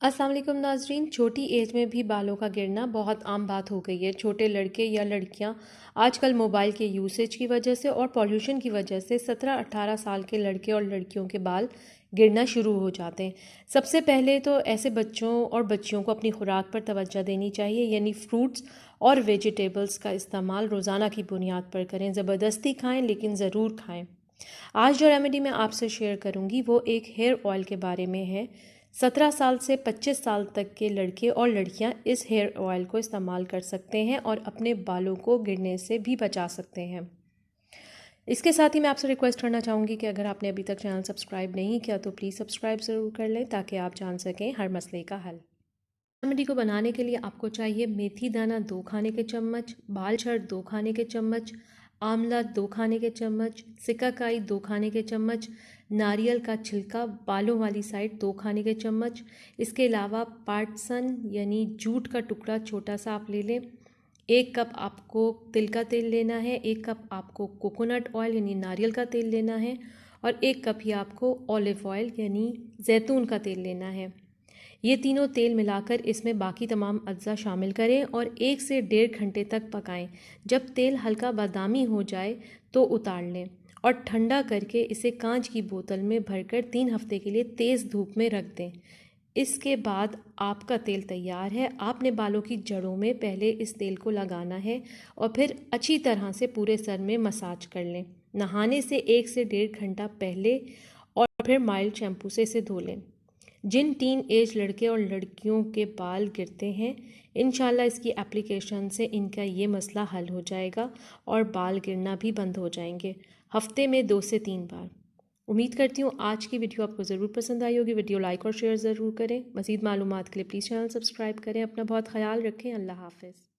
अस्सलाम वालेकुम नाजरीन। छोटी एज में भी बालों का गिरना बहुत आम बात हो गई है। छोटे लड़के या लड़कियां आजकल मोबाइल के यूसेज की वजह से और पॉल्यूशन की वजह से 17-18 साल के लड़के और लड़कियों के बाल गिरना शुरू हो जाते हैं। सबसे पहले तो ऐसे बच्चों और बच्चियों को अपनी खुराक पर तवज्जो देनी चाहिए, यानी फ्रूट्स और वेजिटेबल्स का इस्तेमाल रोज़ाना की बुनियाद पर करें। ज़बरदस्ती खाएँ लेकिन ज़रूर खाएँ। आज जो रेमेडी मैं आपसे शेयर करूंगी वो एक हेयर ऑयल के बारे में है। 17 साल से 25 साल तक के लड़के और लड़कियां इस हेयर ऑयल को इस्तेमाल कर सकते हैं और अपने बालों को गिरने से भी बचा सकते हैं। इसके साथ ही मैं आपसे रिक्वेस्ट करना चाहूँगी कि अगर आपने अभी तक चैनल सब्सक्राइब नहीं किया तो प्लीज़ सब्सक्राइब ज़रूर कर लें ताकि आप जान सकें हर मसले का हल। रेमेडी को बनाने के लिए आपको चाहिए मेथी दाना 2 खाने के चम्मच, बाल छड़ 2 खाने के चम्मच, आंवला 2 खाने के चम्मच, सिकाकाई 2 खाने के चम्मच, नारियल का छिलका बालों वाली साइड 2 खाने के चम्मच। इसके अलावा पार्टसन यानी जूट का टुकड़ा छोटा सा आप ले लें। 1 कप आपको तिल का तेल लेना है, 1 कप आपको कोकोनट ऑयल यानी नारियल का तेल लेना है और 1 कप ही आपको ऑलिव ऑयल यानी जैतून का तेल लेना है। ये तीनों तेल मिलाकर इसमें बाकी तमाम अज्जा शामिल करें और 1 से 1.5 घंटे तक पकाएं। जब तेल हल्का बादामी हो जाए तो उतार लें और ठंडा करके इसे कांच की बोतल में भरकर 3 हफ्ते के लिए तेज़ धूप में रख दें। इसके बाद आपका तेल तैयार है। आपने बालों की जड़ों में पहले इस तेल को लगाना है और फिर अच्छी तरह से पूरे सर में मसाज कर लें। नहाने से 1 से 1.5 घंटा पहले और फिर माइल्ड शैम्पू से इसे धो लें। जिन टीन एज लड़के और लड़कियों के बाल गिरते हैं, इंशाल्लाह इसकी एप्लीकेशन से इनका ये मसला हल हो जाएगा और बाल गिरना भी बंद हो जाएंगे, हफ्ते में 2 से 3 बार। उम्मीद करती हूँ आज की वीडियो आपको ज़रूर पसंद आई होगी। वीडियो लाइक और शेयर ज़रूर करें। मज़ीद मालूमात के लिए प्लीज़ चैनल सब्सक्राइब करें। अपना बहुत ख्याल रखें। अल्लाह हाफ़िज़।